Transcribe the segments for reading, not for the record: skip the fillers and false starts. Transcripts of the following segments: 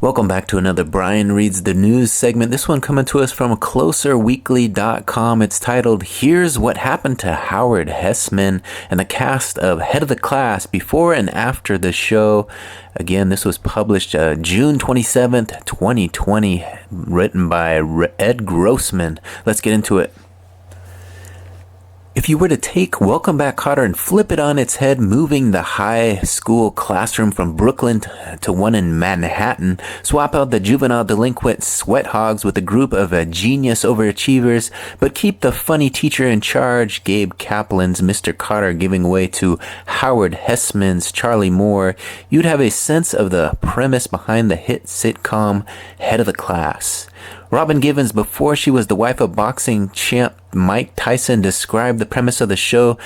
Welcome back to another Brian Reads the News segment. This one coming to us from closerweekly.com. It's titled, Here's What Happened to Howard Hesseman, and the cast of Head of the Class before and after the show. Again, this was published June 27th, 2020, written by Ed Grossman. Let's get into it. If you were to take Welcome Back, Kotter and flip it on its head, moving the high school classroom from Brooklyn to one in Manhattan, swap out the juvenile delinquent sweat hogs with a group of genius overachievers, but keep the funny teacher in charge, Gabe Kaplan's Mr. Kotter, giving way to Howard Hesseman's Charlie Moore, you'd have a sense of the premise behind the hit sitcom Head of the Class. Robin Givens, before she was the wife of boxing champ Mike Tyson, described the premise of the show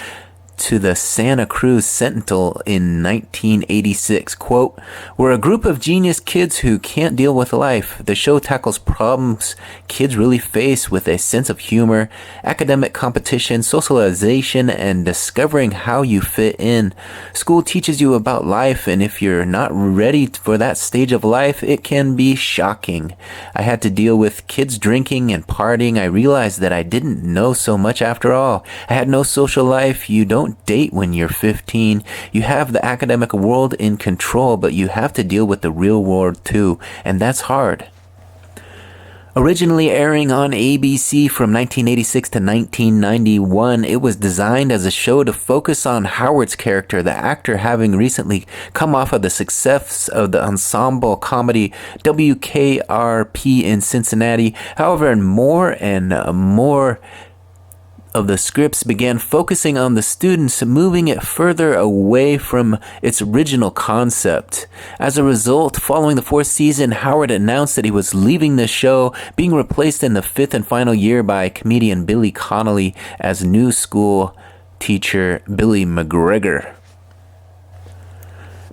to the Santa Cruz Sentinel in 1986. Quote, "We're a group of genius kids who can't deal with life. The show tackles problems kids really face with a sense of humor, academic competition, socialization, and discovering how you fit in. School teaches you about life, and if you're not ready for that stage of life, it can be shocking. I had to deal with kids drinking and partying. I realized that I didn't know so much after all. I had no social life. You don't date when you're 15. You have the academic world in control, but you have to deal with the real world too, and that's hard." Originally airing on ABC from 1986 to 1991, it was designed as a show to focus on Howard's character, the actor having recently come off of the success of the ensemble comedy WKRP in Cincinnati. However, more and more of the scripts began focusing on the students, moving it further away from its original concept. As a result, following the fourth season, Howard announced that he was leaving the show, being replaced in the fifth and final year by comedian Billy Connolly as new school teacher Billy McGregor.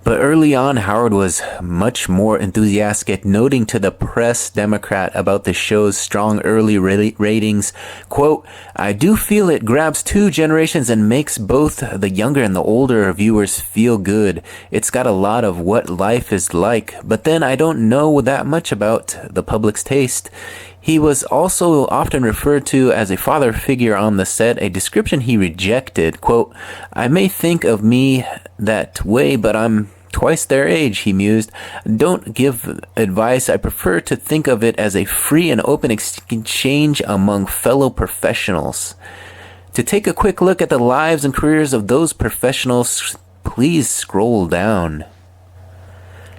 But early on, Howard was much more enthusiastic, noting to the Press Democrat about the show's strong early ratings, quote, "I do feel it grabs two generations and makes both the younger and the older viewers feel good. It's got a lot of what life is like, but then I don't know that much about the public's taste." He was also often referred to as a father figure on the set, a description he rejected. Quote, "I may think of me that way, but I'm twice their age," he mused. "Don't give advice. I prefer to think of it as a free and open exchange among fellow professionals." To take a quick look at the lives and careers of those professionals, please scroll down.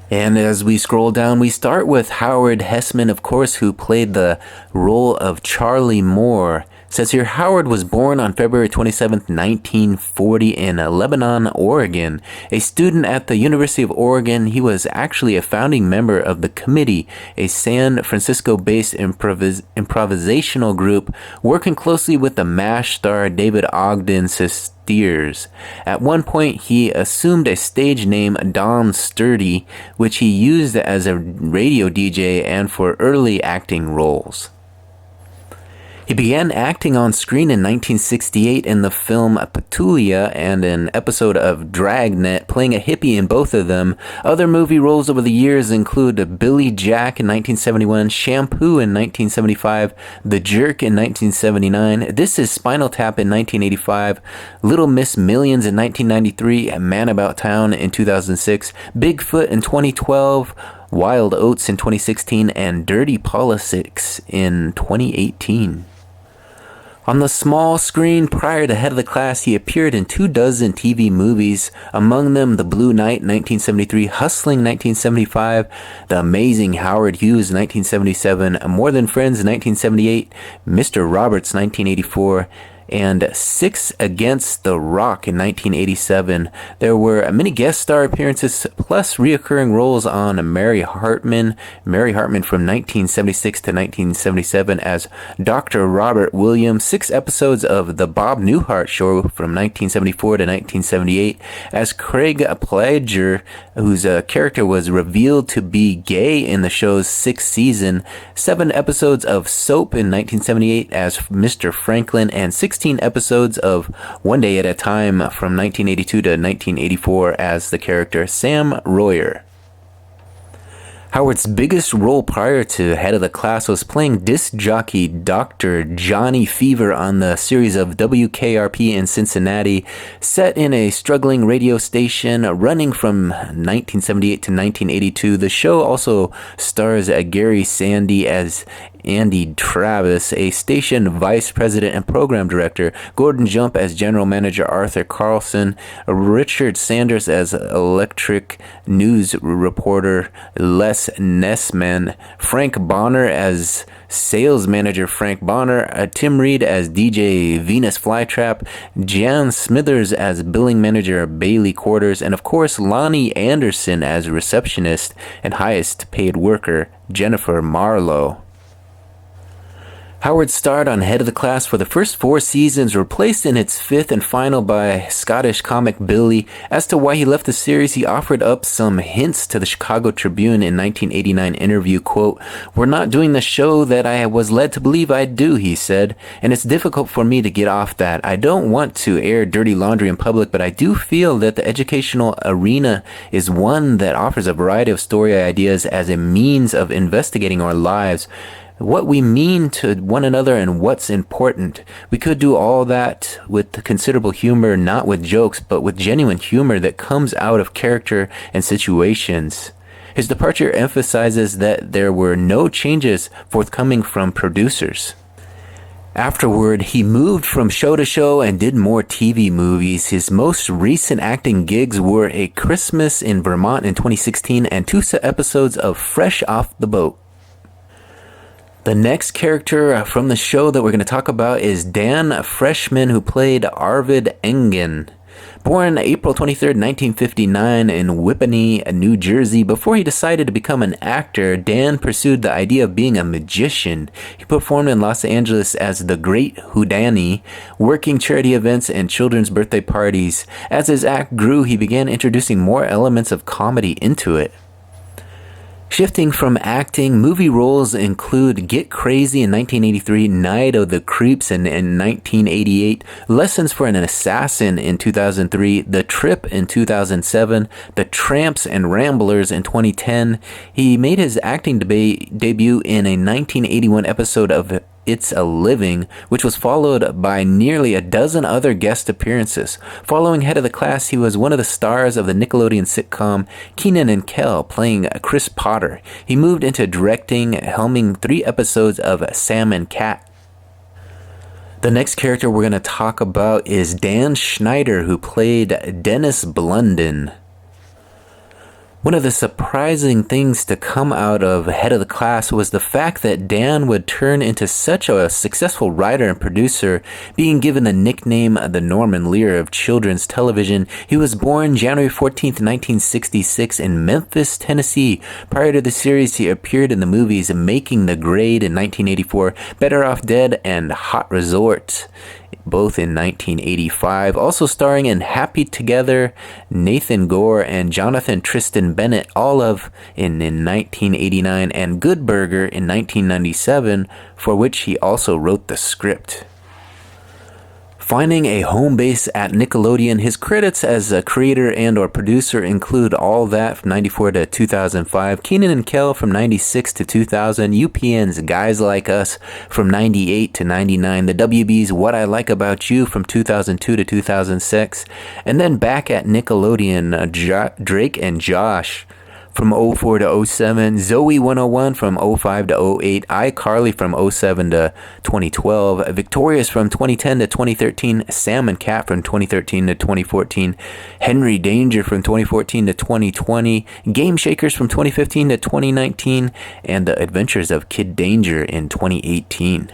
And as we scroll down, we start with Howard Hesseman, of course, who played the role of Charlie Moore. It says here, Howard was born on February 27th, 1940 in Lebanon, Oregon. A student at the University of Oregon, he was actually a founding member of The Committee, a San Francisco-based improvisational group working closely with the MASH star David Ogden Steers. At one point, he assumed a stage name Don Sturdy, which he used as a radio DJ and for early acting roles. He began acting on screen in 1968 in the film Petulia and an episode of Dragnet, playing a hippie in both of them. Other movie roles over the years include Billy Jack in 1971, Shampoo in 1975, The Jerk in 1979, This Is Spinal Tap in 1985, Little Miss Millions in 1993, Man About Town in 2006, Bigfoot in 2012, Wild Oats in 2016, and Dirty Politics in 2018. On the small screen prior to Head of the Class, he appeared in 24 TV movies, among them The Blue Knight 1973, Hustling 1975, The Amazing Howard Hughes 1977, More Than Friends 1978, Mr. Roberts 1984, and Six Against the Rock in 1987. There were many guest star appearances plus reoccurring roles on Mary Hartman from 1976 to 1977 as Dr. Robert Williams, 6 episodes of The Bob Newhart Show from 1974 to 1978 as Craig Plager, whose character was revealed to be gay in the show's 6th season, 7 episodes of Soap in 1978 as Mr. Franklin, and 16 episodes of One Day at a Time from 1982 to 1984 as the character Sam Royer. Howard's biggest role prior to Head of the Class was playing disc jockey Dr. Johnny Fever on the series of WKRP in Cincinnati, set in a struggling radio station running from 1978 to 1982. The show also stars Gary Sandy as Andy Travis, a station vice president and program director, Gordon Jump as general manager Arthur Carlson, Richard Sanders as electric news reporter Les Nessman, Frank Bonner as sales manager Frank Bonner, Tim Reed as DJ Venus Flytrap, Jan Smithers as billing manager Bailey Quarters, and of course Lonnie Anderson as receptionist and highest paid worker Jennifer Marlowe. Howard starred on Head of the Class for the first 4 seasons, replaced in its 5th and final by Scottish comic Billy. As to why he left the series, he offered up some hints to the Chicago Tribune in 1989 interview, quote, "We're not doing the show that I was led to believe I'd do," he said, "and it's difficult for me to get off that. I don't want to air dirty laundry in public, but I do feel that the educational arena is one that offers a variety of story ideas as a means of investigating our lives, what we mean to one another and what's important. We could do all that with considerable humor, not with jokes, but with genuine humor that comes out of character and situations." His departure emphasizes that there were no changes forthcoming from producers. Afterward, he moved from show to show and did more TV movies. His most recent acting gigs were A Christmas in Vermont in 2016 and 2 episodes of Fresh Off the Boat. The next character from the show that we're going to talk about is Dan Freshman, who played Arvid Engen. Born April 23rd, 1959 in Whippany, New Jersey, before he decided to become an actor, Dan pursued the idea of being a magician. He performed in Los Angeles as the Great Houdini, working charity events and children's birthday parties. As his act grew, he began introducing more elements of comedy into it. Shifting from acting, movie roles include Get Crazy in 1983, Night of the Creeps in 1988, Lessons for an Assassin in 2003, The Trip in 2007, The Tramps and Ramblers in 2010. He made his acting debut in a 1981 episode of It's a Living, which was followed by nearly a dozen other guest appearances. Following Head of the Class, he was one of the stars of the Nickelodeon sitcom Kenan and Kel, playing Chris Potter. He moved into directing, helming 3 episodes of Sam and Cat. The next character we're going to talk about is Dan Schneider, who played Dennis Blunden. One of the surprising things to come out of Head of the Class was the fact that Dan would turn into such a successful writer and producer, being given the nickname the Norman Lear of children's television. He was born January 14th, 1966 in Memphis, Tennessee. Prior to the series, he appeared in the movies Making the Grade in 1984, Better Off Dead, and Hot Resort, both in 1985. Also starring in Happy Together, Nathan Gore and Jonathan Tristan Bennett, all of in 1989, and Good Burger in 1997, for which he also wrote the script. Finding a home base at Nickelodeon, his credits as a creator and or producer include All That from 94 to 2005, Kenan and Kel from 96 to 2000, UPN's Guys Like Us from 98 to 99, the WB's What I Like About You from 2002 to 2006, and then back at Nickelodeon, Drake and Josh from 04 to 07, Zoe 101 from 05 to 08, iCarly from 07 to 2012, Victorious from 2010 to 2013, Sam and Cat from 2013 to 2014, Henry Danger from 2014 to 2020, Game Shakers from 2015 to 2019, and The Adventures of Kid Danger in 2018.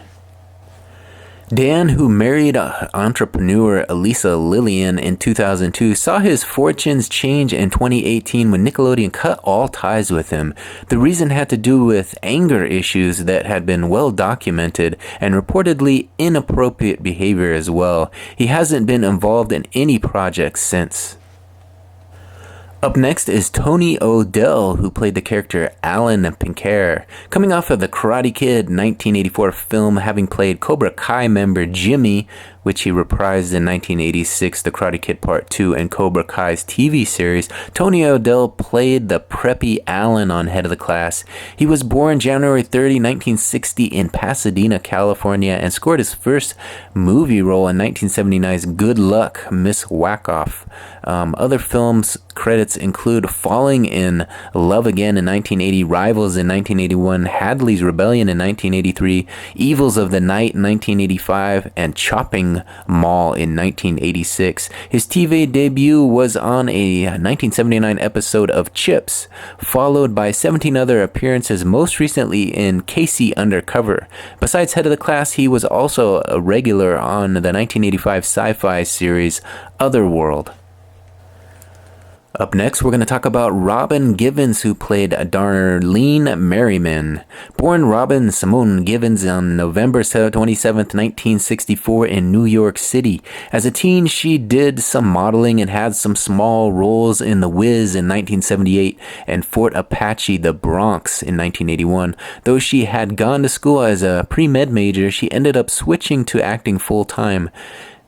Dan, who married entrepreneur Elisa Lillian in 2002, saw his fortunes change in 2018 when Nickelodeon cut all ties with him. The reason had to do with anger issues that had been well documented and reportedly inappropriate behavior as well. He hasn't been involved in any projects since. Up next is Tony O'Dell, who played the character Alan Pinker. Coming off of the Karate Kid 1984 film, having played Cobra Kai member Jimmy, which he reprised in 1986, The Karate Kid Part 2, and Cobra Kai's TV series, Tony O'Dell played the preppy Alan on Head of the Class. He was born January 30, 1960 in Pasadena, California, and scored his first movie role in 1979's Good Luck, Miss Whack-Off. Other films credits include Falling in Love Again in 1980, Rivals in 1981, Hadley's Rebellion in 1983, Evils of the Night in 1985, and Chopping Mall in 1986. His TV debut was on a 1979 episode of Chips, followed by 17 other appearances, most recently in Casey Undercover. Besides Head of the Class, he was also a regular on the 1985 sci-fi series Otherworld. Up next, we're going to talk about Robin Givens, who played Darlene Merriman. Born Robin Simone Givens on November 27, 1964 in New York City. As a teen, she did some modeling and had some small roles in The Wiz in 1978 and Fort Apache, The Bronx in 1981. Though she had gone to school as a pre-med major, she ended up switching to acting full-time.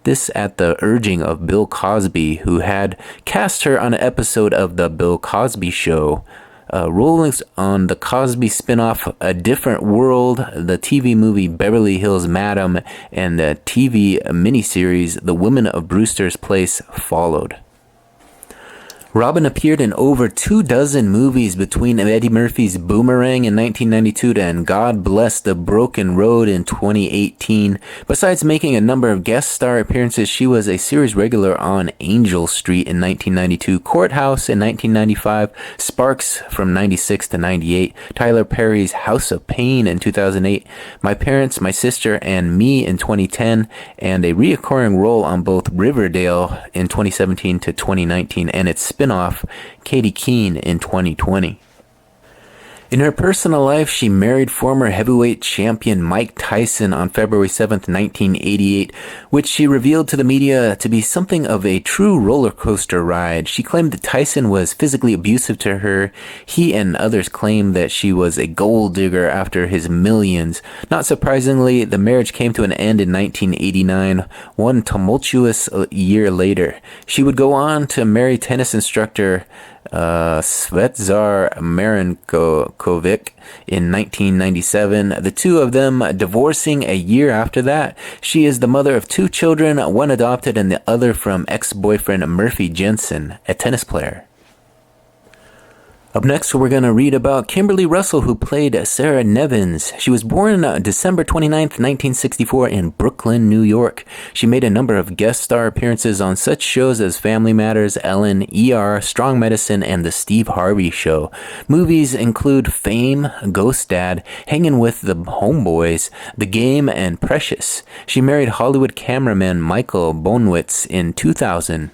This at the urging of Bill Cosby, who had cast her on an episode of The Bill Cosby Show. Roles on the Cosby spinoff A Different World, the TV movie Beverly Hills Madam, and the TV miniseries The Women of Brewster's Place followed. Robin appeared in over 24 movies between Eddie Murphy's Boomerang in 1992 and God Bless the Broken Road in 2018. Besides making a number of guest star appearances, she was a series regular on Angel Street in 1992, Courthouse in 1995, Sparks from 96 to 98, Tyler Perry's House of Pain in 2008, My Parents, My Sister, and Me in 2010, and a reoccurring role on both Riverdale in 2017 to 2019 and its spin-off Katie Keene in 2020. In her personal life, she married former heavyweight champion Mike Tyson on February 7, 1988, which she revealed to the media to be something of a true roller coaster ride. She claimed that Tyson was physically abusive to her. He and others claimed that she was a gold digger after his millions. Not surprisingly, the marriage came to an end in 1989, one tumultuous year later. She would go on to marry tennis instructor Svetlana Marinkovic in 1997, the two of them divorcing a year after that. She is the mother of 2 children, one adopted and the other from ex-boyfriend Murphy Jensen, a tennis player. Up next, we're going to read about Kimberly Russell, who played Sarah Nevins. She was born December 29th, 1964 in Brooklyn, New York. She made a number of guest star appearances on such shows as Family Matters, Ellen, ER, Strong Medicine, and The Steve Harvey Show. Movies include Fame, Ghost Dad, Hanging with the Homeboys, The Game, and Precious. She married Hollywood cameraman Michael Bonewitz in 2000.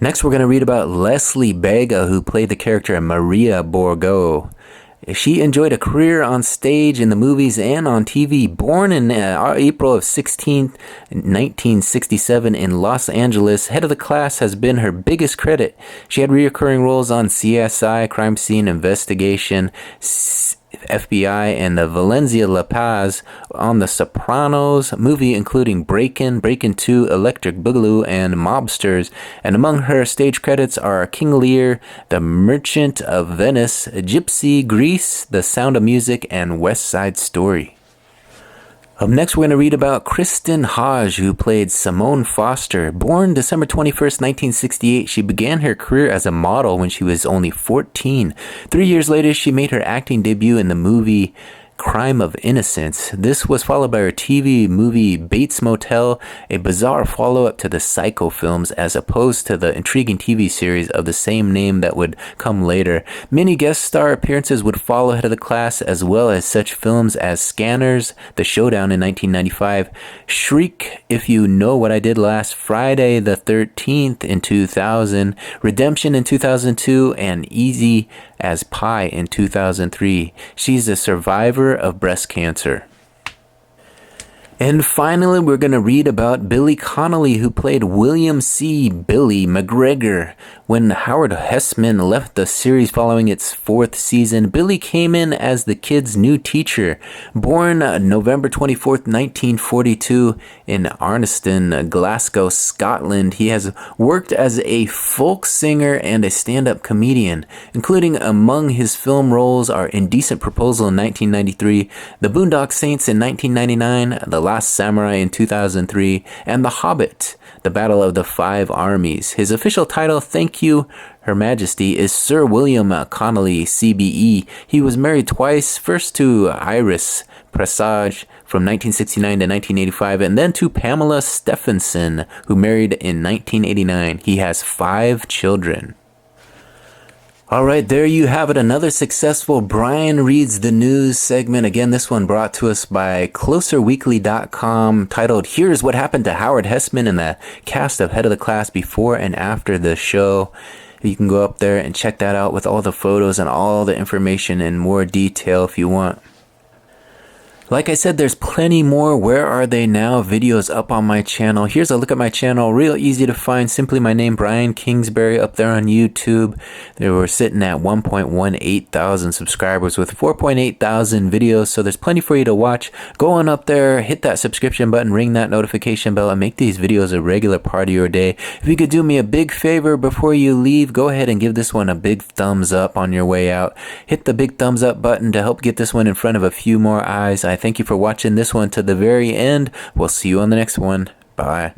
Next, we're going to read about Leslie Bega, who played the character Maria Borgo. She enjoyed a career on stage, in the movies, and on TV. Born in April of 1967 in Los Angeles, Head of the Class has been her biggest credit. She had recurring roles on CSI, Crime Scene Investigation, FBI, and the Valencia La Paz, on The Sopranos movie, including Breakin', Breakin' 2, Electric Boogaloo, and Mobsters. And among her stage credits are King Lear, The Merchant of Venice, Gypsy, Grease, The Sound of Music, and West Side Story. Up next, we're going to read about Kristen Hodge, who played Simone Foster. Born December 21st, 1968, she began her career as a model when she was only 14. 3 years later, she made her acting debut in the movie Crime of Innocence. This was followed by her TV movie Bates Motel, a bizarre follow-up to the Psycho films, as opposed to the intriguing TV series of the same name that would come later. Many guest star appearances would follow Head of the Class, as well as such films as Scanners, The Showdown in 1995, Shriek, If You Know What I Did Last Friday the 13th in 2000, Redemption in 2002, and Easy as Pie in 2003. She's a survivor of breast cancer. And finally, we're going to read about Billy Connolly, who played William C. Billy McGregor. When Howard Hesseman left the series following its 4th season, Billy came in as the kid's new teacher. Born November 24th, 1942 in Arniston, Glasgow, Scotland, he has worked as a folk singer and a stand-up comedian, including among his film roles are Indecent Proposal in 1993, The Boondock Saints in 1999, The Last Samurai in 2003, and The Hobbit, The Battle of the Five Armies. His official title, thank you, Her Majesty, is Sir William Connolly, CBE. He was married twice, first to Iris Presage from 1969 to 1985, and then to Pamela Stephenson, who married in 1989. He has 5 children. All right, there you have it. Another successful Brian Reads the News segment. Again, this one brought to us by closerweekly.com, titled Here's What Happened to Howard Hesseman and the Cast of Head of the Class Before and After the Show. You can go up there and check that out with all the photos and all the information in more detail if you want. Like I said, there's plenty more Where Are They Now videos up on my channel. Here's a look at my channel. Real easy to find. Simply my name, Brian Kingsbury, up there on YouTube. They were sitting at 1.18 thousand subscribers with 4.8 thousand videos. So there's plenty for you to watch. Go on up there, hit that subscription button, ring that notification bell, and make these videos a regular part of your day. If you could do me a big favor before you leave, go ahead and give this one a big thumbs up on your way out. Hit the big thumbs up button to help get this one in front of a few more eyes. I thank you for watching this one to the very end. We'll see you on the next one. Bye.